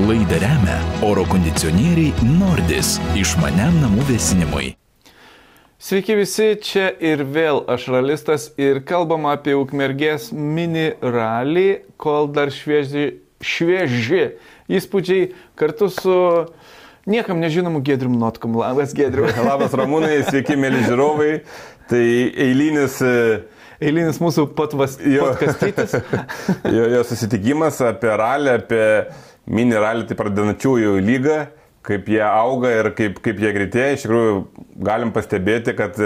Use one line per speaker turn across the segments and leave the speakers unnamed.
Laidą remia oro kondicionieriai Nordis išmaniam namų vėsinimui.
Sveiki visi, čia ir vėl aš ralistas ir kalbam apie Ukmergės mini ralį, kol dar švieži įspūdžiai kartu su niekam nežinomu Giedrium Notkum. Labas, Giedriu.
Labas, Ramūnai, sveiki, mėly žiūrovai. Tai
Eilinis mūsų podkastytis.
jo susitikimas apie ralį, apie mini ralį, tai pradedančiųjų lygą, kaip jie auga ir kaip jie greitėja. Iš tikrųjų, galim pastebėti, kad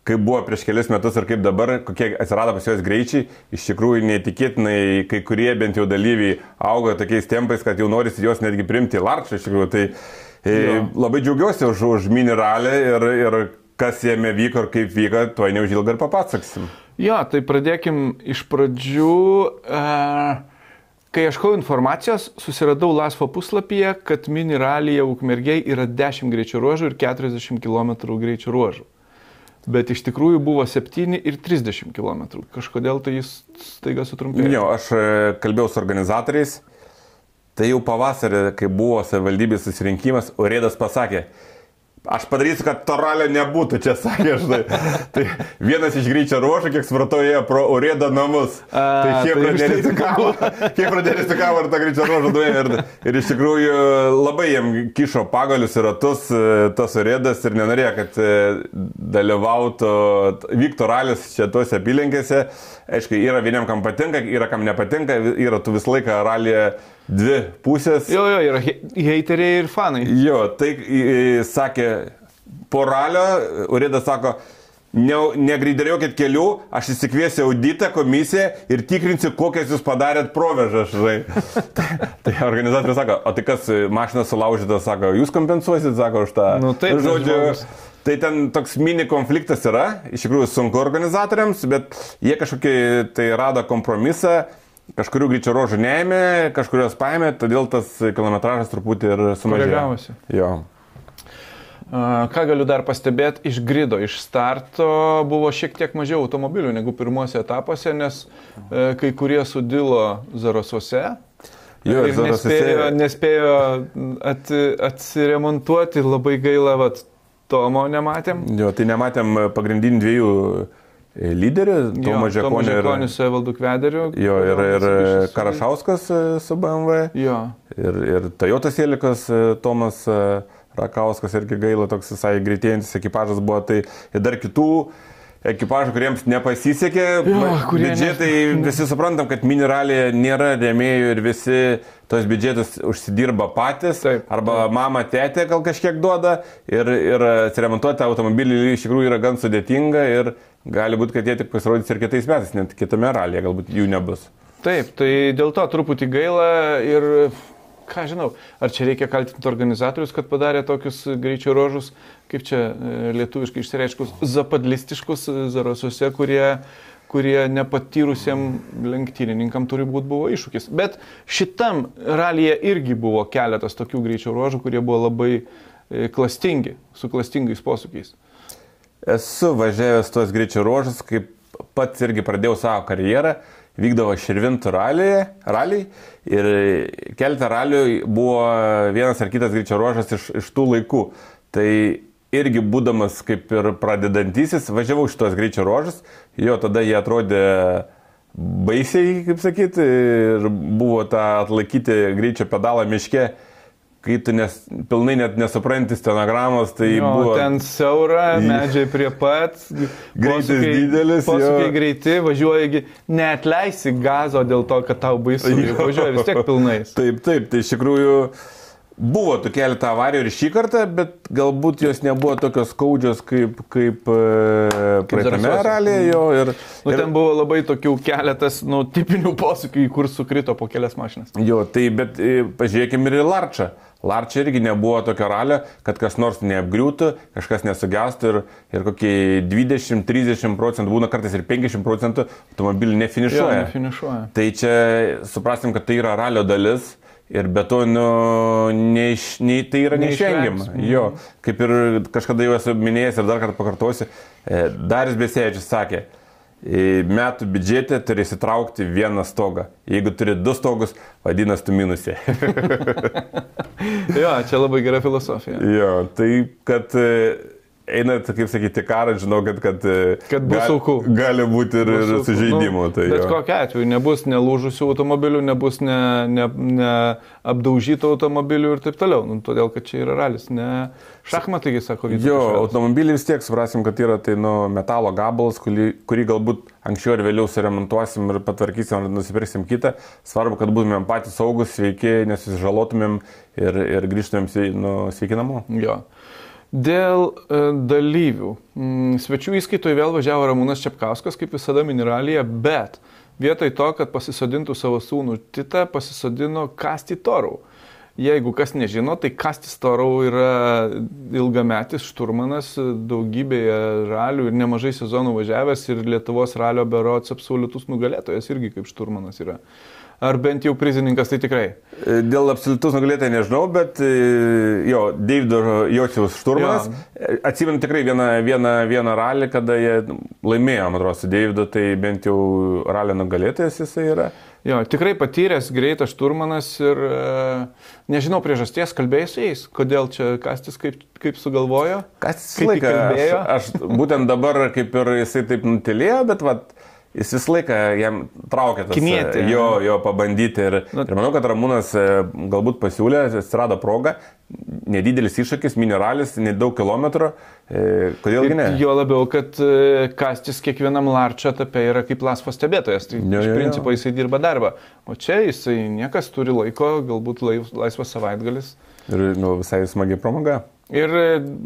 kaip buvo prieš kelius metus ir kaip dabar, kokie atsirado pas juos greičiai, iš tikrųjų neįtikėtinai kai kurie bent jau dalyviai auga tokiais tempais, kad jau norisi juos netgi priimti į larčą. Iš tikrųjų, tai labai džiaugiuosi už mini ralį ir kas jame vyko ir kaip vyko, tuo neužilgai ir papasaksim.
Jo, tai pradėkim iš pradžių. Kai ieškau informacijos, susiradau LASFO puslapyje, kad mini ralyje Ukmergėj yra 10 greičio ruožų ir 40 km greičio ruožų. Bet iš tikrųjų buvo 7 ir 30 km. Kažkodėl tai jis staiga sutrumpėjo.
Jo, aš kalbėjau su organizatoriais. Tai jau pavasarį, kai buvo savivaldybės susirinkimas, Urėdas pasakė, aš padarysiu, kad to ralio nebūtų, čia sakė, žinai. Tai vienas iš greičio ruožų, kiek supratau, ėjo pro Urėdo namus. Tai kiek pradėjo rizikavo ir tą greičio ruožą nuėjo. Ir iš tikrųjų labai jiem kišo pagalius ir ratus tas Urėdas ir nenorėjo, kad dalyvautų, vyktų ralis čia tuose apylinkėse. Aišku, yra vieniem, kam patinka, yra kam nepatinka, yra tu visą laiką ralyje dvi pusės.
Jo, yra heiteriai ir fanai.
Jo, tai sakė, po ralio Urėdas sako, negreideriokit kelių, aš įsikviesiu auditą komisiją ir tikrinsiu, kokias jūs padarėt provežą, žinai. Tai organizatorius sako, o tai kas mašinas sulaužytas, sako, jūs kompensuosit, sako, už tą.
Nu, taip,
žodžiu. Tai ten toks mini konfliktas yra, iš tikrųjų sunku organizatoriams, bet jie kažkokį tai rado kompromisą, kažkurių greičio ruožų neėmė, kažkurios paėmė, todėl tas kilometražas truputį ir sumažėjo.
Koregavosi.
Jo.
Ką galiu dar pastebėti, iš grido, iš starto buvo šiek tiek mažiau automobilių negu pirmuose etapuose, nes kai kurie sudilo Zarasuose.
Jo,
ir nespėjo atsiremontuoti, labai gaila, Tomo nematėm.
Jo, tai nematėm pagrindinių dviejų lyderių, Tomo
Žekonis su Evaldu Kvederiu.
Jo, ir Karašauskas su BMW.
Jo.
Ir Toyotas Elikas, Tomas Rakauskas irgi gaila, toks visai greitėjantis ekipažas buvo. Tai ir dar kitų ekipažų, kuriems nepasisekė. Biudžetai, visi suprantam, kad mini ralyje nėra rėmėjų ir visi tos biudžetus užsidirba patys.
Taip.
Arba mama, tėtė gal kažkiek duoda. Ir atsiremontuoti automobilį iš tikrųjų yra gan sudėtinga ir gali būti, kad jie tik pasirodys ir kitais metais, net kitame ralyje galbūt jų nebus.
Taip, tai dėl to truputį gaila ir ką žinau, ar čia reikia kaltinti organizatorius, kad padarė tokius greičio ruožus, kaip čia lietuviškai išsireiškus, zapadlistiškus Zarasuose, kurie nepatyrusiem lenktynininkam turi būti buvo iššūkis. Bet šitam ralyje irgi buvo keletas tokių greičio ruožų, kurie buvo labai klastingi, su klastingais posūkiais.
Esu važiavęs tuos greičio ruožus, kaip pats irgi pradėjau savo karjerą. Vykdavo Širvintų raliai ir keletą ralių buvo vienas ar kitas greičio ruožas iš tų laikų. Tai irgi būdamas kaip ir pradedantysis, važiavau šitos greičio ruožus, jo tada jie atrodė baisiai, kaip sakyti, ir buvo tą atlaikyti greičio pedalą miške, kai tu pilnai net nesupranti stenogramos, tai buvo...
Ten siaura, medžiai prie pat,
greitis didelis.
Posūkiai greiti, važiuoji, neatleisi gazo dėl to, kad tau baisu, važiuoji vis tiek pilnais.
Taip, tai iš tikrųjų buvo tų keletą avarijų ir šį kartą, bet galbūt jos nebuvo tokios skaudžios kaip praeitame ralyje.
Ten buvo labai tokių keletas tipinių posūkių, kur sukrito po kelias mašinas.
Jo, tai bet pažiūrėkime ir į Larčą. Larčia irgi nebuvo tokio ralio, kad kas nors neapgriūtų, kažkas nesugestų ir kokie 20-30%, būna kartais ir 50% automobilių nefinišuoja. Tai čia suprasim, kad tai yra ralio dalis ir be to tai yra neišvengiama. Jo, kaip ir kažkada jau esu minėjęs ir dar kartą pakartosiu, Darius Besevičius sakė, metų biudžete turi įsitraukti vieną stogą. Jeigu turi 2 stogus, vadinasi, tu minusė.
Jo, čia labai gera filosofija.
Jo, tai kad einat, kaip sakyti, karą, žinau, kad
bus aukų.
Gali būti ir sužeidimų. Tai
bet kokiu atveju nebus nelūžusių automobilių, nebus neapdaužytų automobilių ir taip toliau. Todėl, kad čia yra ralis, ne šachmatai, sako Vytautas.
Jo, automobilį vis tiek suprasim, kad yra tai metalo gabalas, kurį galbūt anksčiau ir vėliau suremontuosim ir patvarkysim ar nusipirksim kitą. Svarbu, kad būtumėm patys saugus, sveiki, nesusižalotumėm ir grįžtumėm sveiki namo.
Jo. Dėl dalyvių. Svečių įskaitoje vėl važiavo Ramūnas Čepkauskas, kaip visada Mineralyje, bet vietoj to, kad pasisodintų savo sūnų Titą, pasisodino Kastį Torau. Jeigu kas nežino, tai Kastis Torau yra ilgametis šturmanas, daugybėje ralių ir nemažai sezonų važiavęs ir Lietuvos ralio berods absoliutus nugalėtojas irgi kaip šturmanas yra. Ar bent jau prizininkas, tai tikrai?
Dėl absoliutus nugalėtojų nežinau, bet jo, Deivido Jociaus šturmanas. Atsimenu tikrai vieną ralį, kada jie laimėjo, man atrodo, su Deividu, tai bent jau ralio nugalėtojas jisai yra.
Jo, tikrai patyręs greitas šturmanas ir nežinau priežasties, kalbėjai su jais, kodėl čia Kastis kaip sugalvojo?
Kastis laiką, aš būtent dabar kaip ir jisai taip nutilėjo, bet jis visą laiką jam traukė tas
Kimietė,
jo pabandyti ir manau, kad Ramūnas galbūt pasiūlė, atsirado proga, nedidelis iššūkis, mineralis, nedaug kilometrų, kodėlgi ne?
Jo labiau, kad Kastis kiekvienam larčio etape yra kaip lasvo stebėtojas, tai iš principo jisai dirba darbą, o čia jisai niekas turi laiko, galbūt laisvas savaitgalis.
Ir visai smagi pramoga.
Ir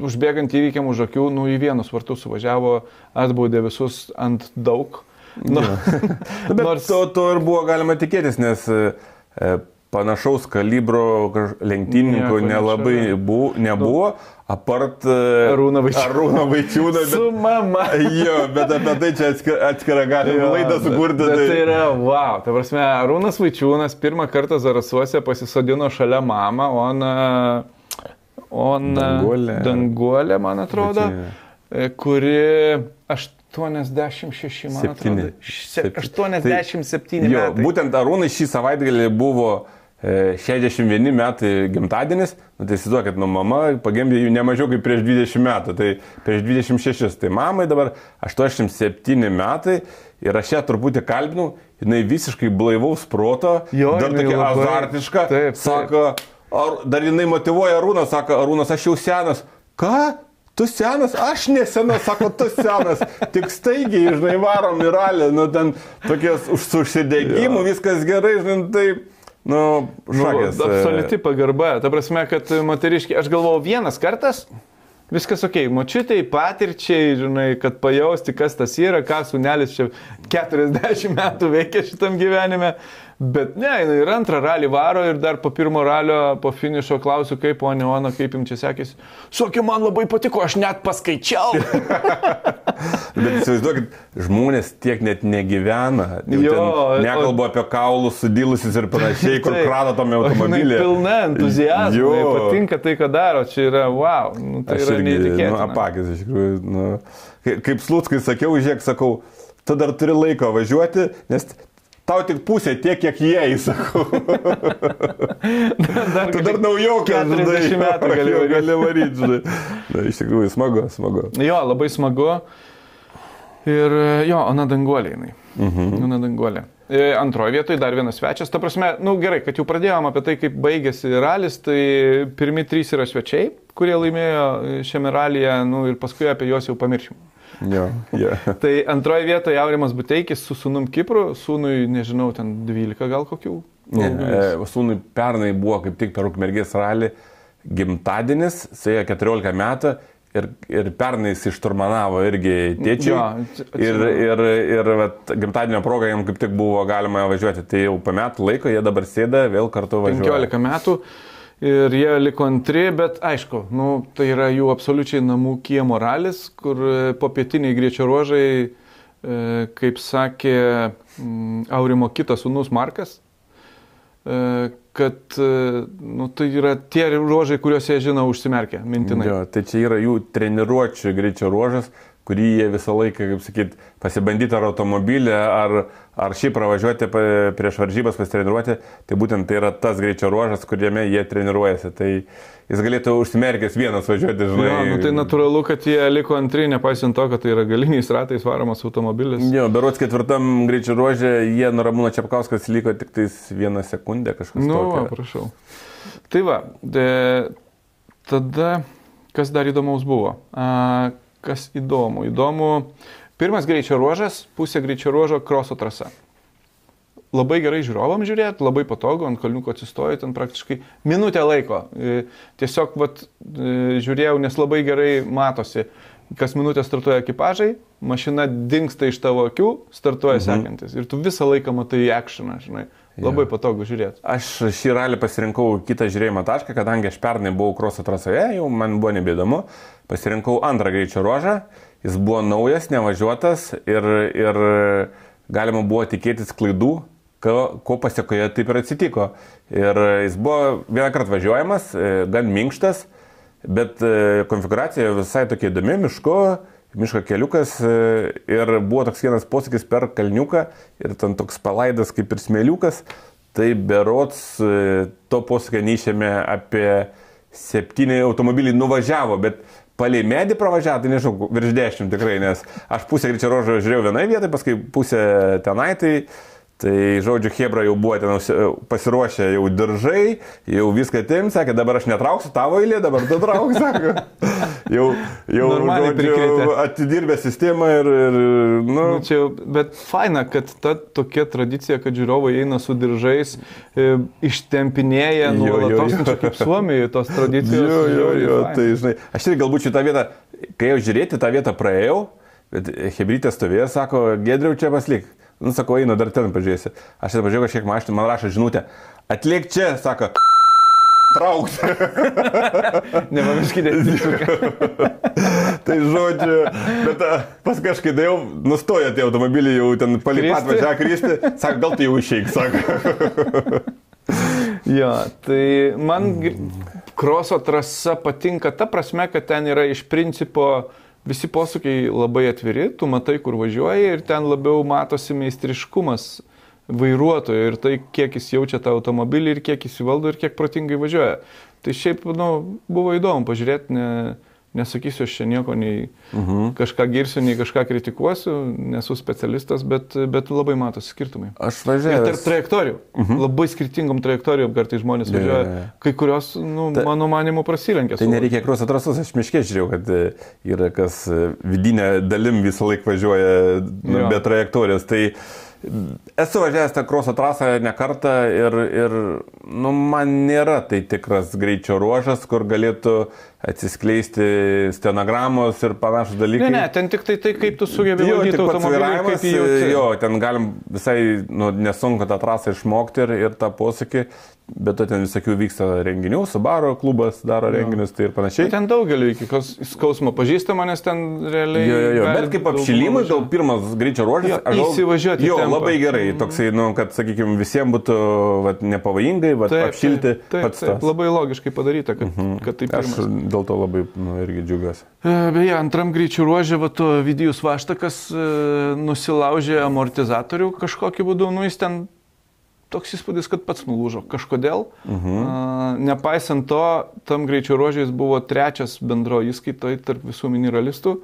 užbėgant įvykiam už akių, į vienus vartus suvažiavo, atbaudė visus ant daug.
Bet to ir buvo galima tikėtis, nes panašaus kalibro lenktynininkų nelabai nebuvo, apart
Arūno
Vaičiūno.
Su mama.
Jo, bet apie tai čia atskirą galima laidą sukurti.
Tai yra, wow, ta prasme, Arūnas Vaičiūnas pirmą kartą Zarasuose pasisodino šalia mamą, Danguolė, man atrodo, kuri 86, man atrodo. 87 metai.
Būtent Arūnai šį savaitgalį buvo 61 metai gimtadienis, tai įsivaizduokit, mama pagimdė jų nemažiau kaip prieš 20 metų, tai prieš 26, tai mamai dabar 87 metai ir aš ją truputį kalbinau, jinai visiškai blaivaus proto, dar tokia azartiška, sako, dar jinai motyvuoja Arūną, sako, Arūnas, aš jau senas, ką? Tu senas, aš nesenas, sako, tu senas, tik staigiai, žinai, varom į ralį, ten tokias užsidegimų, viskas gerai, žinai, tai, šakės.
Absoliuti pagarba, ta prasme, kad moteriškiai, aš galvojau vienas kartas, viskas ok, močiutei, patirčiai, žinai, kad pajausti, kas tas yra, ką sūnelis čia 40 metų veikia šitam gyvenime. Bet ne, jinai ir antrą ralį varo ir dar po pirmo ralio, po finišo klausiu, kaip, ponia Ona, kaip jums čia sekėsi. Sakė, man labai patiko, aš net paskaičiau.
Bet įsivaizduokit, žmonės tiek net negyvena. Nekalbu apie kaulus sudilusius ir panašiai, kur krado tame automobilyje.
Pilna entuzijazmo, patinka tai, ką daro, čia yra wow, tai yra neįtikėtina.
Apakis, iš tikrųjų. Kaip Slutskai sakiau, žiūrėk, sakau, tu dar turi laiko važiuoti, nes tau tik pusė tiek, kiek jie įsakau. Tu dar naujokas,
40 metų
gali varyti, žinai. Iš tikrųjų, smagu.
Jo, labai smagu. Ir jo, Ona Danguolė jinai. Ona Danguolė. Antroje vietoje dar vienas svečias. Ta prasme, gerai, kad jau pradėjom apie tai, kaip baigėsi ralis, tai pirmi 3 yra svečiai, kurie laimėjo šiame ralyje, ir paskui apie juos jau pamiršim. Tai antroje vietoje Aurimas Buteikis su sūnum Kipru, sūnui, nežinau, ten 12 gal kokių.
Sūnui pernai buvo kaip tik per Ukmergės ralį gimtadienis, suėjo 14 metų ir pernai jis išturmanavo irgi tėčiui. Ir gimtadienio proga jam kaip tik buvo galima važiuoti. Tai jau po metų laiko jie dabar sėda, vėl kartu važiuoja.
15 metų. Ir jie liko antri, bet aišku, tai yra jų absoliučiai namų kiemo ralis, kur popietiniai greičio ruožai, kaip sakė Aurimo kitas sūnus Markas, kad tai yra tie ruožai, kuriuos jie žino užsimerkę mintinai.
Tai čia yra jų treniruočių greičio ruožas, kurį jie visą laiką, kaip sakyt, pasibandyti ar automobilį, ar šiaip pravažiuoti prieš varžybas, pasitreniruoti, tai būtent tai yra tas greičio ruožas, kuriame jie treniruojasi. Tai jis galėtų užsimerkęs vienas važiuoti, žinai.
Jo, tai natūralu, kad jie liko antri, nepaisant to, kad tai yra galiniais ratais varomas automobilis.
Jo, berods 4. greičio ruože jie nuo Ramūno Čepkauskas liko tik tais 1 sekundę kažkas tokio.
Prašau. Tai va, tada kas dar įdomaus buvo? Kas įdomu? Pirmas greičio ruožas, pusė greičio ruožo kroso trasa. Labai gerai žiūrovam žiūrėti, labai patogu, ant kalniuko atsistoju, ten praktiškai minutę laiko. Tiesiog žiūrėjau, nes labai gerai matosi, kas minutę startuoja ekipažai, mašina dingsta iš tavo akių, startuoja sekantis. Ir tu visą laiką matai actioną, žinai. Labai patogu žiūrėti.
Aš šį ralį pasirinkau kitą žiūrėjimo tašką, kadangi aš pernai buvau kroso trasoje, jau man buvo nebeįdomu. Pasirinkau antrą greičio ruožą, jis buvo naujas, nevažiuotas ir galima buvo tikėtis klaidų, ko pasiekoje taip ir atsitiko. Ir jis buvo vieną kartą važiuojamas, gan minkštas, bet konfiguracija visai tokia įdomi, miško keliukas ir buvo toks vienas posūkis per kalniuką ir ten toks palaidas kaip ir smėliukas, tai berods to posūkio neišėmė apie 7 automobiliai nuvažiavo, bet palei medį pravažiavo, tai nežinau, virš 10 tikrai, nes aš pusę greičio ruožo žiūrėjau vienai vietai, paskui pusę tenai, tai žodžiu, chebra jau buvo ten pasiruošę jau diržai, jau viską tim, sakė, dabar aš netrauksiu tavo eilė, dabar tu trauk, sako. Jau žodžiu, atidirbė sistemą ir
čia, bet faina, kad ta tokia tradicija, kad žiūrovai eina su diržais, ištempinėja nuolatos, kaip Suomijoje tos tradicijos.
Jo, tai žinai, aš ir galbūt šitą vietą, kai jau žiūrėti tą vietą praėjau, bet hebrytė stovėjo, sako, Giedriau čia paslik. Sako, einu, dar ten pažiūrėsi. Aš ten pažiūrėjau kažkiek mašinį, man rašo žinutę. Atliek čia, sako, traukti.
Nepamirškite.
Tai žodžiu, bet pas kažkaip jau nustojo tie automobiliai, jau ten palipat važiavo kristi. Sako, gal tai jau išeik, sako.
Jo, tai man kroso trasa patinka ta prasme, kad ten yra iš principo visi posūkiai labai atviri, tu matai, kur važiuoji ir ten labiau matosi meistriškumas vairuotojo ir tai, kiek jis jaučia tą automobilį ir kiek jis įvaldo ir kiek protingai važiuoja. Tai šiaip, buvo įdomu pažiūrėti, nesakysiu aš čia nieko, nei kažką girsiu, nei kažką kritikuosiu, nesu specialistas, bet labai matosi skirtumai.
Aš važiavau.
Ir tarp trajektorijų, labai skirtingom trajektorijom kartais žmonės važiuoja, kai kurios, mano manimu, prasilenkia.
Tai nereikia kroso trasos, aš miške žiūrėjau, kad yra kas vidinė dalim visą laiką važiuoja be trajektorijos. Tai esu važiavęs tą kroso trasą ne kartą ir man nėra tai tikras greičio ruožas, kur galėtų atsiskleisti stenogramos ir panašus dalykai.
Ne, ten tik tai, kaip tu sugebi valdyti automobilį, kaip jį jauti.
Jo, ten galim visai nesunku tą trasą išmokti ir tą posūkį, bet ten visokių vyksta renginių, Subaru klubas daro renginius tai ir panašiai.
Ten daugeliu iki skausmo pažįstama, nes ten realiai...
Jo, bet kaip apšilimui, gal pirmas greičio ruožas,
įsivažiuoti
jo, labai gerai, toksai, kad, sakykime, visiems būtų apšilti pats tas.
Labai logiškai padaryta, kad tai pirmas.
Aš dėl to labai irgi džiugiuosi.
Beje, antram greičio ruožė, Vidijus Vaštakas nusilaužė amortizatorių kažkokiu būdu, jis ten toks įspūdis, kad pats nulūžo kažkodėl. Nepaisant to, tam greičio ruožė jis buvo 3 bendro įskaitoje tarp visų miniralistų.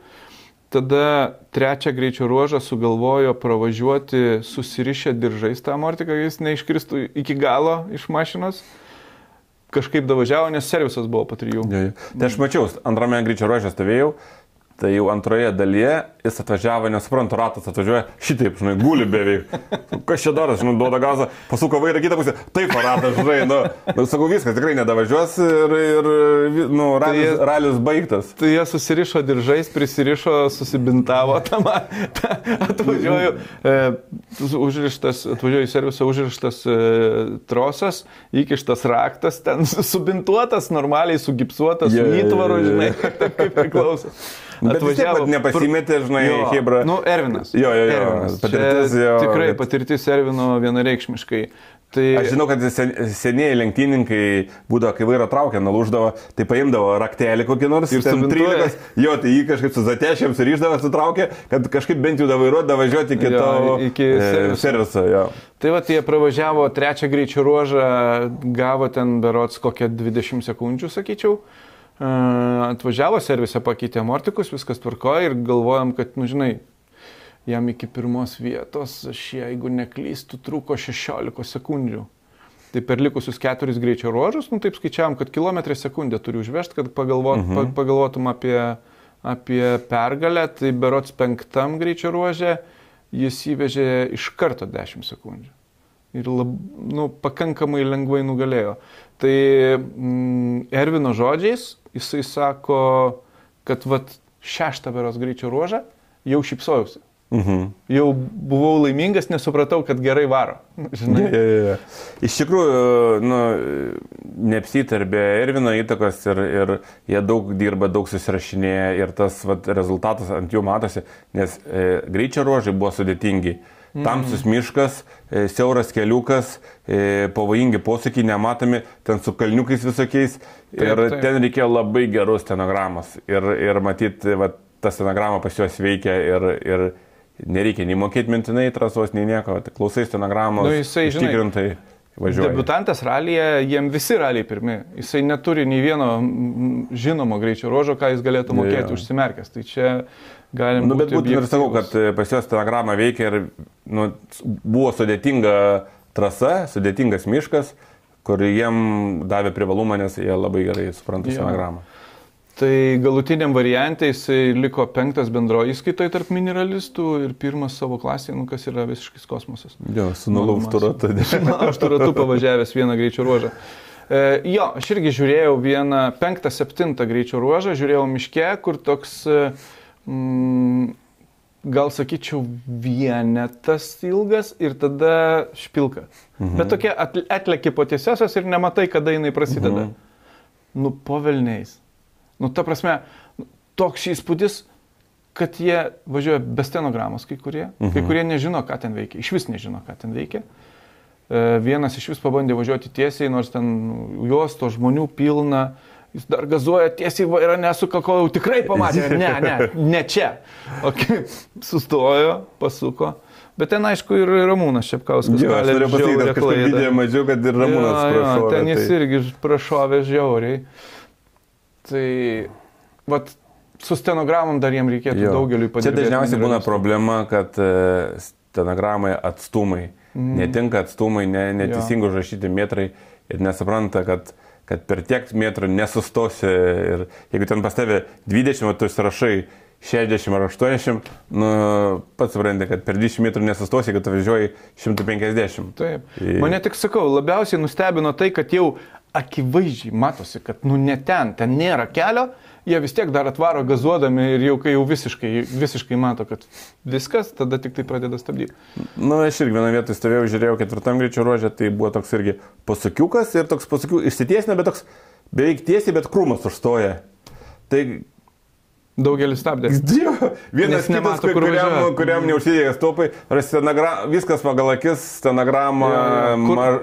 Tada 3 greičio ruožą sugalvojo pravažiuoti susirišę diržais tą amortiką, jis neiškristų iki galo iš mašinos. Kažkaip davažiavo, nes servisas buvo po 3.
Tai aš mačiau, antrame greičio ruože stovėjau, tai jau antroje dalyje jis atvažiavo, nesuprantu, ratas atvažiuoja šitaip, guli beveik. Kas čia daras, duoda gazą, pasuko vairą kitą pusę, taip ratas, sakau, viskas tikrai nedavažiuos ir ralis baigtas.
Tai jie susirišo diržais, prisirišo, susibintavo, atvažiuoju į servisą, užrištas trosas, įkištas raktas, ten subintuotas, normaliai sugipsuotas, su įtvaru, žinai, kaip priklauso.
Bet vis tiek nepasimetė,
Hebra. Ervinas.
Patirtis,
tikrai patirtis Ervino vienareikšmiškai. Tai...
Aš žinau, kad senieji lenktyninkai būdavo, kai vairą traukia, nulūždavo, tai paimdavo raktelį kokį nors
ir
ten 13, jo, tai jį kažkaip su zatešėm suriždavo, sutraukė, kad kažkaip bent jau vairuodavo važiuoti iki serviso. Jo.
Tai va, jie pravažiavo 3 greičio ruožą, gavo ten berods kokią 20 sekundžių, sakyčiau. Atvažiavo servise, pakeitė amortikus, viskas tvarko ir galvojam, kad, nu žinai, jam iki 1 vietos, jeigu neklystu, trūko 16 sekundžių. Tai per likusius 4 greičio ruožus, nu taip skaičiavam, kad kilometrą sekundę turi užvežti, kad pagalvotum apie pergalę. Tai berods 5 greičio ruože jis įvežė iš karto 10 sekundžių. Ir pakankamai lengvai nugalėjo. Tai Ervino žodžiais jisai sako, kad 6 berods greičio ruožą jau šypsojausi. Jau buvau laimingas, nesupratau, kad gerai varo. Žinai?
Ja. Iš tikrųjų, neapsitarbė Ervino įtakos ir jie daug dirba, daug susirašinėja ir tas rezultatas ant jų matosi, nes greičio ruožai buvo sudėtingi. Tamsus miškas, siauras keliukas, pavojingi posūkiai, nematomi, ten su kalniukais visokiais. Ir ten reikėjo labai gerus stenogramos. Ir matyti, ta stenograma pas juos veikia ir nereikia nei mokėti mintinai trasos, nei nieko. Klausai stenogramos, užtikrintai važiuoji.
Debiutantas ralyje, jiem visi raliai pirmi. Jisai neturi nei vieno žinomo greičio ruožo, ką jis galėtų mokėti užsimerkęs. Tai čia galim
bet būtent ir sakau, kad pas juos stenograma veikia ir buvo sudėtinga trasa, sudėtingas miškas, kur jiem davė privalumą, nes jie labai gerai supranta stenogramą.
Tai galutiniam variantė jisai liko 5 bendroji įskaitoje tarp mineralistų ir 1 savo klasėje, kas yra visiškis kosmosas.
Jo, su nulaužtu ratu.
Aš tu ratu pavažiavęs 1 greičio ruožą. Jo, aš irgi žiūrėjau 5-7 greičio ruožą, žiūrėjau miške, kur toks, gal sakyčiau, vienetas ilgas ir tada špilka. Bet tokia atleki po tiesiosios ir nematai, kada jinai prasideda. Po velniais. Ta prasme, toks įspūdis, kad jie važiuoja be stenogramos kai kurie nežino, ką ten veikia, iš vis nežino, ką ten veikia. Vienas iš vis pabandė važiuoti tiesiai, nors ten jos, to žmonių pilna, jis dar gazuoja tiesiai vairą, nesuka, kol jau tikrai pamatė, ne čia. Sustojo, pasuko. Bet ten, aišku, ir Ramūnas Šepkauskas gali žiauriai klaidą.
Mažiau, kad ir Ramūnas prašovė.
Ten jis irgi prašovė žiauriai. Tai, su stenogramom dar jiem reikėtų daugeliui padirbėti.
Čia dažniausiai būna problema, kad stenogramai atstumai. Netinka atstumai, neteisingai užrašyti metrai ir nesupranta, kad per tiek metrų nesustosi. Ir jeigu ten pas tave 20, tu įsirašai 60 ar 80, pats supranti, kad per 20 metrų nesustosi, kad tu važiuoji 150.
Taip. Mane tik sakau, labiausiai nustebino tai, kad jau akivaizdžiai matosi, kad ne ten nėra kelio, jie vis tiek dar atvaro gazuodami ir jau kai jau visiškai mato, kad viskas, tada tik tai pradeda stabdyti.
Aš irgi vieną vietą stovėjau, žiūrėjau 4 greičio ruože, tai buvo toks irgi pasukiukas ir toks pasukiu išsitiesina, bet toks beveik tiesiai, bet krūmas užstoja. Tai
daugelis stabdė.
Vienas kitas, kuriam neužsidėjęs topai, viskas pagal akis, stenogramą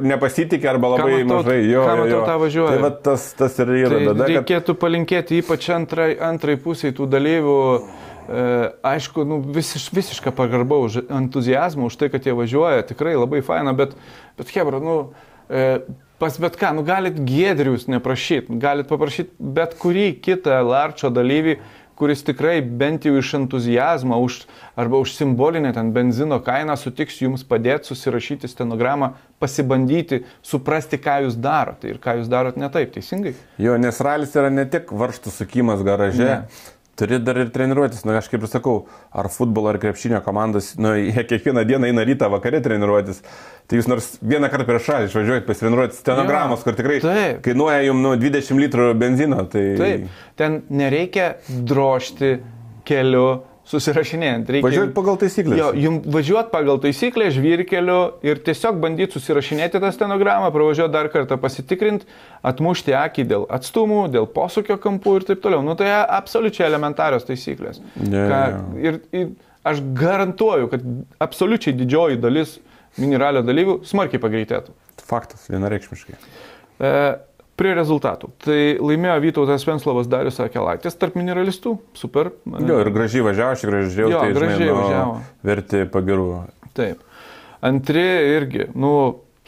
nepasitikė arba labai mažai.
Ką matau tą važiuoja.
Tai tas ir yra bėda.
Reikėtų palinkėti ypač antrai pusiai tų dalyvių, aišku, visišką pagarbą už entuziazmą, už tai, kad jie važiuoja, tikrai labai faina, bet hebra, pas bet ką, galit Giedrius neprašyti, galit paprašyti bet kurį kitą Larčo dalyvį, kuris tikrai bent jau iš entuzijazmo arba už simbolinę ten benzino kainą sutiks jums padėti susirašyti stenogramą, pasibandyti, suprasti, ką jūs darote ir ką jūs darot ne taip, teisingai?
Jo, nes ralis yra ne tik varžtų sukimas garaže, turi dar ir treniruotis. Aš kaip ir sakau, ar futbolo, ar krepšinio komandos, jie kiekvieną dieną eina rytą vakare treniruotis. Tai jūs nors vieną kartą prieš šalį išvažiuojate pasitreniruoti stenogramos, kur tikrai kainuoja jums 20 litrų benzino.
Taip, ten nereikia drožti keliu susirašinėjant.
Važiuoti pagal taisyklės.
Jo, jums važiuoti pagal taisyklę, žvyrkeliu ir tiesiog bandyti susirašinėti tą stenogramą, pravažiuoti dar kartą pasitikrinti, atmušti akį dėl atstumų, dėl posūkio kampų ir taip toliau. Tai absoliučiai elementarios taisyklės. Ir aš garantuoju, kad absoliučiai didžioji dalis mineralio dalyvių smarkiai pagreitėtų.
faktas, vienareikšmiškai.
Prie rezultatų. Tai laimėjo Vytautas Venslovas Darius Akelaitis tarp mineralistų. Super.
Jo, ir gražiai važiavo, aš gražiai žiūrėjau, tai
gražiai važiavo.
Verti pagirų.
Taip. Antri irgi,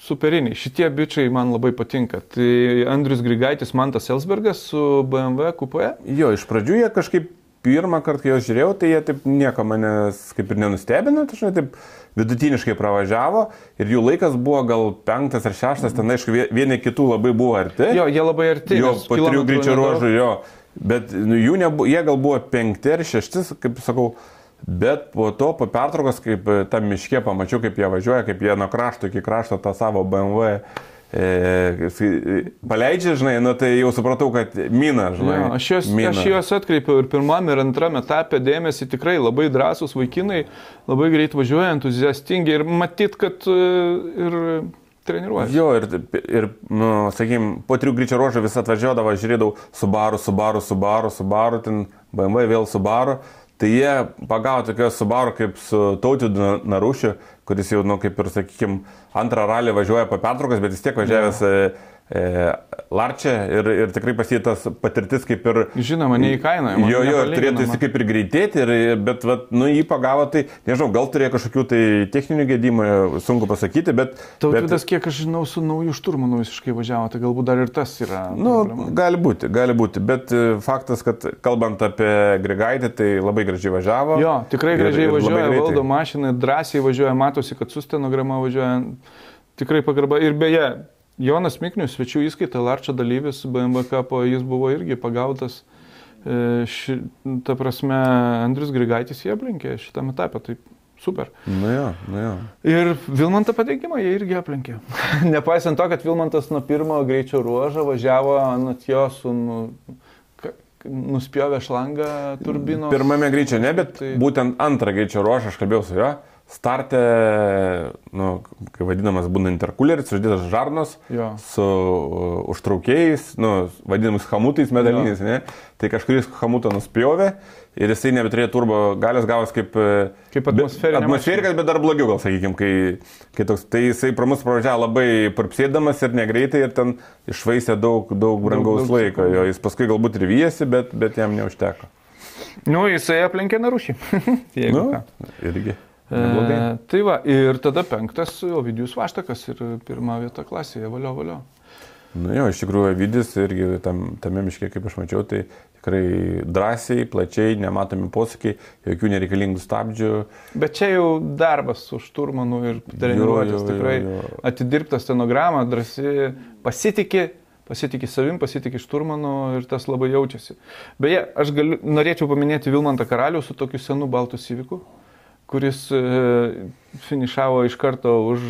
superiniai. Šitie bičiai man labai patinka. Tai Andrius Grigaitis, Mantas Elsbergas su BMW kupė.
Jo, iš pradžių jie kažkaip pirmą kartą, kai juos žiūrėjau, tai jie taip nieko manęs kaip ir nenustebino, tai taip vidutiniškai pravažiavo ir jų laikas buvo gal 5 ar 6, ten aišku, vieni kitų labai buvo arti.
Jo, jie labai arti.
Jo, po 3 greičio ruožų, jo. Bet jie gal buvo 5 ar 6, kaip sakau, bet po to, po pertraukos, kaip tam miške pamačiau, kaip jie važiuoja, kaip jie nuo krašto iki krašto tą savo BMW paleidžia, žinai, tai jau supratau, kad mina, žinai.
Jo, aš juos atkreipiau ir pirmam ir antram etapė dėmesį, tikrai labai drąsūs vaikinai, labai greit važiuoja, entuziastingi ir matyt, kad ir treniruoja. Jo,
ir sakym, po 3 greičio ruožų vis atvažiuodavo, žiūrėdavau Subaru, ten BMW vėl Subaru. Tai jie pagavo tokios Subaru kaip su Tautvydu Narušiu, kuris jau, kaip ir, sakykime, antrą ralį važiuoja po pertraukas, bet vis tiek važiavęs Larčia ir tikrai pasietas patirtis kaip ir...
Žinoma, neįkainojama.
Jo, turėtų jis kaip ir greitėti, bet jį pagavo, tai nežinau, gal turėjo kažkokių tai techninių gedimų, sunku pasakyti, bet...
Tautvydas, kiek aš žinau, su nauju šturmanu visiškai važiavo, tai galbūt dar ir tas yra...
Gali būti, bet faktas, kad kalbant apie Grigaitį, tai labai gražiai važiavo.
Jo, tikrai gražiai važiuoja, valdo mašiną, drąsiai važiuoja, matosi, kad su stenograma važiuoja, tikrai pagarba. Ir beje, Jonas Miknius, svečių įskaita, Larčio dalyvis BMW Cupo, jis buvo irgi pagautas, ta prasme, Andrius Grigaitis jie aplenkė šitame etape, tai super.
Nu jo.
Ir Vilmantą Padeikimą jie irgi aplenkė. Nepaisant to, kad Vilmantas nuo pirmo greičio ruožo važiavo ant jo su nuspjovė šlangą turbinos.
Pirmame greičio ne, bet būtent antrą greičio ruožą aš kalbėjau su juo. Starte, kaip vadinamas, būna interkuleris, uždėtas žarnos su užtraukėjais, vadinamus hamutais medaliniais, ne? Tai kažkuris hamutą nuspjovė ir jisai nebeturėjo turbo galios, gavos kaip atmosferikas, bet dar blogiau, gal sakykime, kai toks, tai jisai pro mus pravažiavo labai parpsėdamas ir negreitai ir ten išvaistė daug brangaus laiko, jis paskui galbūt ir vyjasi, bet jam neužteko.
Jisai aplenkė Narušį.
Irgi.
Tai va, ir tada 5 Ovidijus Vaštakas ir 1 vieta klasėje, valio.
Iš tikrųjų, Ovidijus irgi tame miške, kaip aš mačiau, tai tikrai drąsiai, plačiai, nematomi posūkiai, jokių nereikalingų stabdžių.
Bet čia jau darbas su šturmanu ir treniruotės, tikrai atidirbta stenograma, drąsiai, pasitikė savim, pasitikė šturmanu ir tas labai jaučiasi. Beje, aš norėčiau paminėti Vilmantą Karalių su tokiu senu baltu Civicu, kuris finišavo iš karto už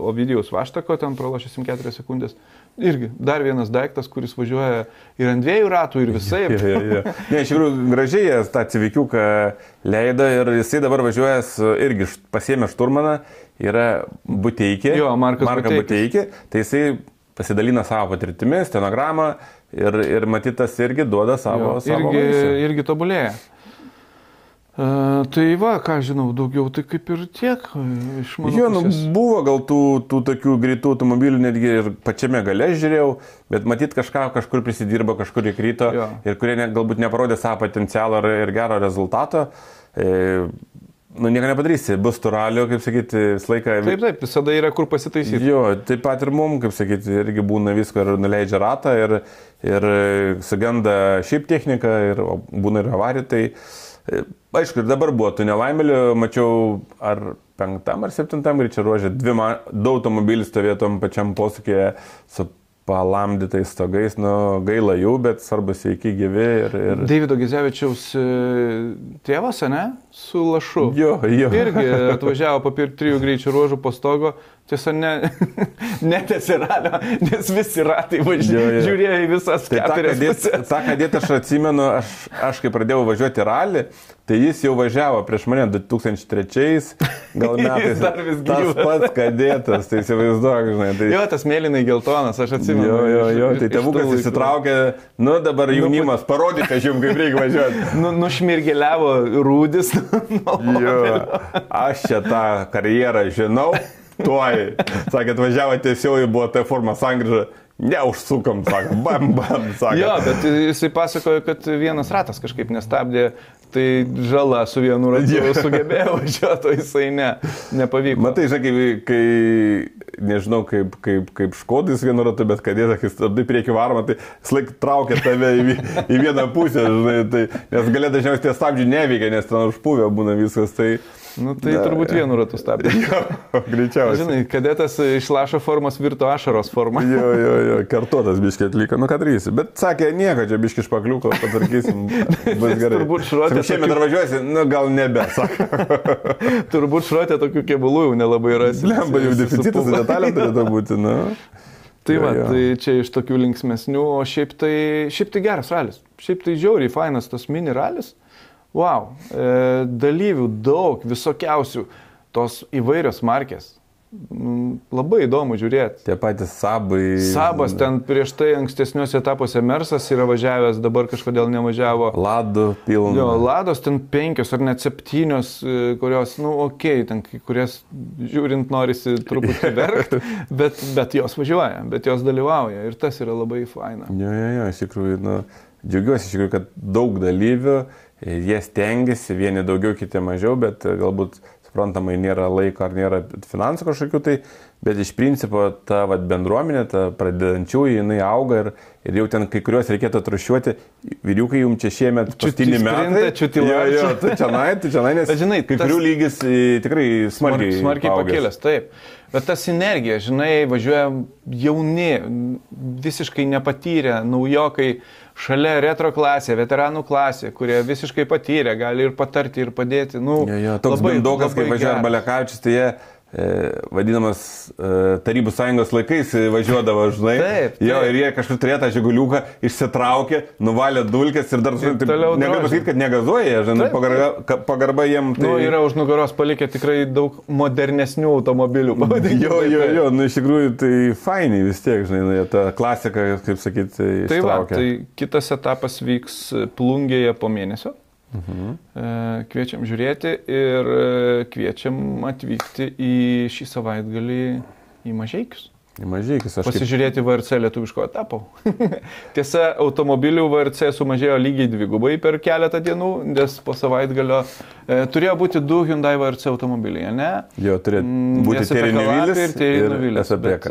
Ovidijaus Vaštako, ten pralošė 4 sekundės. Irgi dar vienas daiktas, kuris važiuoja ir ant 2 ratų ir visai.
Ne, iš tikrųjų gražiai jis tą Civikiuką leido ir jisai dabar važiuoja irgi pasiėmė šturmaną, yra Buteikė.
Jo, Markas
Buteikė. Tai jisai pasidalina savo patirtimi, stenogramą ir matytas irgi duoda savo
irgi tobulėja. Tai va, ką žinau, daugiau tai kaip ir tiek iš mano pusės.
Buvo gal tų tokių greitų automobilių, netgi ir pačiame gale žiūrėjau, bet matyt kažkur prisidirbo, kažkur įkrito ir kurie galbūt neparodė savo potencialą ir gero rezultato. Nieko nepadarysi, bus tų ralių, kaip sakyti, visą laiką...
Taip, visada yra kur pasitaisyti.
Jo, taip pat ir mums, kaip sakyti, irgi būna visko ir nuleidžia ratą ir sugenda šiaip technika ir būna ir avarija, tai... Aišku, ir dabar buvo tų nelaimėlių, mačiau ar 5 ar 7 greičio ruože, 2 automobilių stovėjo tom pačiam posūkyje su palamdytais stogais, gaila jų, bet svarbu sveiki gyvi ir...
Deivido Gizevičiaus tėvas, ne? Su lašu.
Jo.
Irgi atvažiavo po 3 greičio ruožų po stogo, tiesa, netęsė ralio, nes visi ratai žiūrėjo į visas 4 pusės.
Ta kadėtą aš atsimenu, aš kai pradėjau važiuoti ralį, tai jis jau važiavo prieš mane 2003 gal metais. Tas pats kadėtas, tai įsivaizduok, žinai. Tai...
Jo, tas mėlynai geltonas, aš atsimenu.
Jo, tai tėvukas įsitraukė, dabar jaunimas, parodykite jums, kaip reikia važiuoti.
Nušmirgeliavo rūdis.
Jo, aš čia tą karjerą žinau. Tuoj. Sakė, atvažiavo tiesiog, buvo ta forma sankryža. Neužsukam, sako, bam, sako.
Jo, bet jisai pasakojo, kad vienas ratas kažkaip nestabdė, tai žala su vienu ratu sugebėjo važiuoti, o jisai nepavyko.
Matai, žinai, kai nežinau, kaip Škodais vienu ratu, bet kadėta, kai stabdai prieki varomą, tai laik traukia tave į vieną pusę, žinai, tai, nes galė dažniausiai tie stabdžiai neveikia, nes ten užpuvę būna viskas, tai...
Nu, tai turbūt vienu ratu stabdė.
Jo, greičiausiai.
Žinai, kadetas iš lašo formos virto ašaros formą.
Jo, kartuotas biškiai atliko, nu ką darysi. Bet sakė, nieko, čia biškiai špakliuko, patvarkysim, bus gerai.
Turbūt šruotė.
Šiemet dar važiuosi, nu gal nebe, sako.
Turbūt šruotė tokių kėbulų jau nelabai rasi.
Lemba jau deficitas detalėm turėtų būti, nu.
Tai va, tai čia iš tokių linksmesnių, o šiaip tai geras ralis. Šiaip tai žiauriai fainas tas mini ralis. Wow, dalyvių daug, visokiausių, tos įvairios markės. Labai įdomu žiūrėti.
Tie patys Sabai.
Sabas ten prieš tai ankstesniuose etapuose Mersas yra važiavęs, dabar kažkodėl nevažiavo.
Ladų pilna.
Jo, Lados ten 5 ar net 7, kurios, nu okei, ten kurias žiūrint norisi truputį verkti, bet jos važiuoja, bet jos dalyvauja ir tas yra labai faina.
Jo, iš tikrųjų, nu, džiaugiuosi iš tikrųjų, kad daug dalyvių. Jie stengiasi, vieni daugiau, kiti mažiau, bet galbūt suprantamai nėra laiko ar nėra finansų kažkokių tai, bet iš principo ta bendruomenė, ta pradedančiųjų, jinai auga ir jau ten kai kuriuos reikėtų atrušiuoti, vyriukai jums čia šiemet paskutinį metą. Jo, tai čia, nes žinai, kai kurių lygis tikrai smarkiai
pakėlęs, taip. Bet ta sinergija, žinai, važiuoja jauni, visiškai nepatyrę, naujokai, šalia retro klasė, veteranų klasė, kurie visiškai patyrė, gali ir patarti, ir padėti. Nu,
toks bandokas, kai važiuoja Balekavičius, tai jie vadinamas Tarybų sąjungos laikais važiuodavo, žinai.
Taip.
Jo, ir jie kažkur turėjo tą žiguliuką, išsitraukė, nuvalė dulkes ir dar negaliu pasakyti, kad negazuoja, žinai, pagarba jiem. Tai...
Nu, yra už nugaros palikę tikrai daug modernesnių automobilių.
Jo, nu iš tikrųjų tai fainiai vis tiek, žinai, ta klasika, kaip sakyti, ištraukė.
Tai kitas etapas vyks Plungėje po mėnesio. Kviečiam žiūrėti ir kviečiam atvykti į šį savaitgalį į Mažeikius. Pasižiūrėti VRC lietuviško etapo. Tiesa, automobilių VRC sumažėjo lygiai 2 per keletą dienų, nes po savaitgalio turėjo būti 2 Hyundai VRC automobiliai, ne?
Jo, turėjo būti Terinovilis ir SAPK.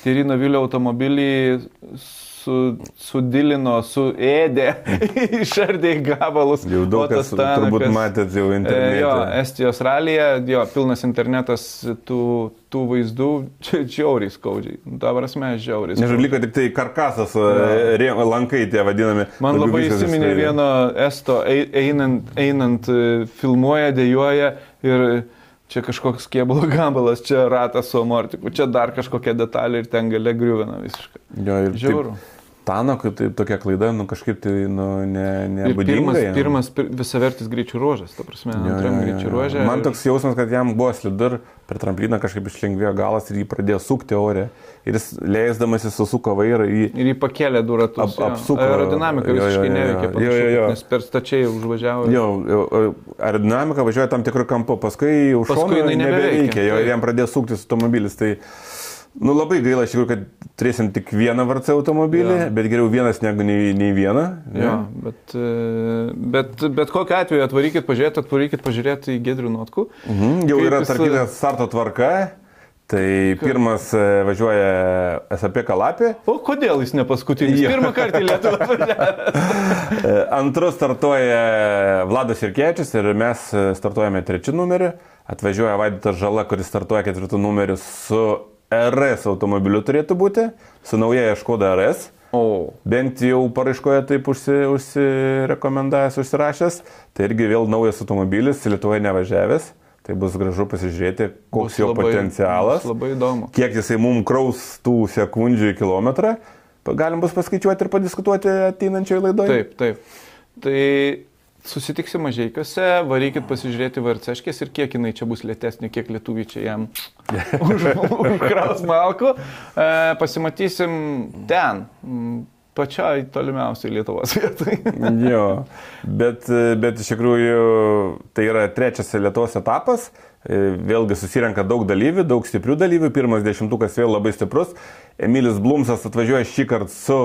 Terinovilio automobilį sudilino, suėdė, išardė į gabalus.
Jau daug kas turbūt matėt jau internete.
Jo, Estijos ralyje, jo, pilnas internetas tų vaizdų, čia žiauriai skaudžiai. Ta prasme, žiauriai.
Nežinau, liko tik tai karkasas, lankai tie vadinami.
Man labai įsiminė vieno esto, einant filmuoja, dejuoja ir čia kažkoks kėbulo gabalas, čia ratas su amortiku, čia dar kažkokia detalė ir ten gale griuvina visiškai.
Jo, ir žiauru. Tanokui tai tokia klaida, nu kažkaip tai nebūdinga.
Pirmas visavertis greičių ruožas, ta prasme, antram greičių ruožė.
Man toks jausmas, kad jam buvo slidu ir per trampliną kažkaip išlengvėjo galas ir jį pradėjo sukti ore. Ir jis leisdamas susuko vairą
ir jį pakėlė du ratus.
Apsuko.
Aerodinamika visiškai neveikia, nes per stačiai užvažiavo.
Jo, aerodinamika važiuoja tam tikrų kampu, paskui už šoną nebeveikia. Ir jam pradėjo suktis automobilis. Tai nu, labai gaila, iš tikrųjų, kad turėsim tik vieną VRC automobilį, bet geriau vienas negu nei vieną.
Jo, bet kokiu atveju atvarykit pažiūrėti į Giedrių Notkų.
Jau yra tarkytas starto tvarka, tai pirmas važiuoja SAPK Lapė.
O kodėl jis ne paskutinis? Pirmą kartą į Lietuvą atvažiavęs.
Antrus startuoja Vladas Jurkevičius ir mes startuojame 3 numerį. Atvažiuoja Vaidotas Žala, kuris startuoja 4 numerį su RS automobiliu turėtų būti, su nauja Škoda RS. Bent jau paraiškoje taip užsirekomendavęs, užsirašęs. Tai irgi vėl naujas automobilis, Lietuvoje nevažiavęs. Tai bus gražu pasižiūrėti, koks jo potencialas.
Labai įdomu.
Kiek jisai mums kraus tų sekundžių į kilometrą. Galim bus paskaičiuoti ir padiskutuoti ateinančioje laidoje.
Taip. Tai susitiksim Mažeikiuose, varykit pasižiūrėti VRC-škės ir kiek jinai čia bus lėtesnė, kiek lietuviai čia jam užkraus malkų. Pasimatysim ten, pačiai tolimiausiai Lietuvos vietai.
Jo, bet iš tikrųjų tai yra 3 Lietuvos etapas. vėlgi susirenka daug dalyvių, daug stiprių dalyvių, pirmas 10-ukas vėl labai stiprus. Emilis Blumsas atvažiuoja šį kartą su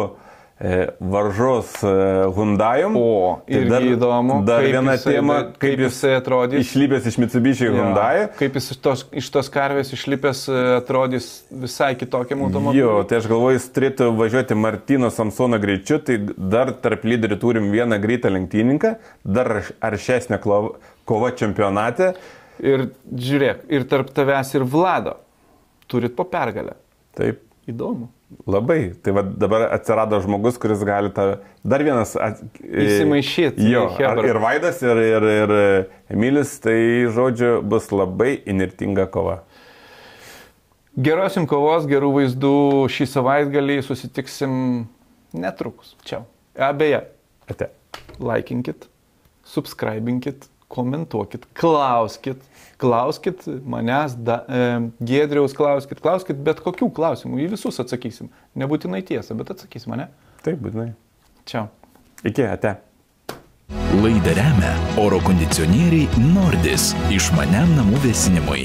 Varžos Hyundai'um.
O, ir
dar
įdomu,
dar viena tema,
kaip jisai atrodys.
Išlipęs iš Mitsubishi Hyundai.
Kaip jis iš tos karvės išlipęs atrodys visai kitokiam automobiliui.
Jo, tai aš galvoju, jis turėtų važiuoti Martino Samsono greičiu, tai dar tarp lyderių turim vieną greitą lenktyninką, dar aršesnę kovą čempionate.
Ir žiūrėk, ir tarp tavęs ir Vlado turit po pergalę.
Taip.
Įdomu.
Labai. Tai va dabar atsirado žmogus, kuris gali dar vienas
įsimaišyti.
Jo, ir Vaidas, ir Emilis, tai žodžiu, bus labai įnirtinga kova.
Geros jums kovos, gerų vaizdų šį savaitgalį, susitiksim netrukus. Čia. Beje,
Ate.
Laikinkit, subscribinkit, komentuokit, klauskit manęs, Giedriaus klauskit bet kokių klausimų, į visus atsakysim. Nebūtinai tiesą, bet atsakysim, ne?
Taip, būtinai.
Čia.
Iki, ate.
Laidą remia oro kondicionieriai Nordis išmaniam namų vėsinimui.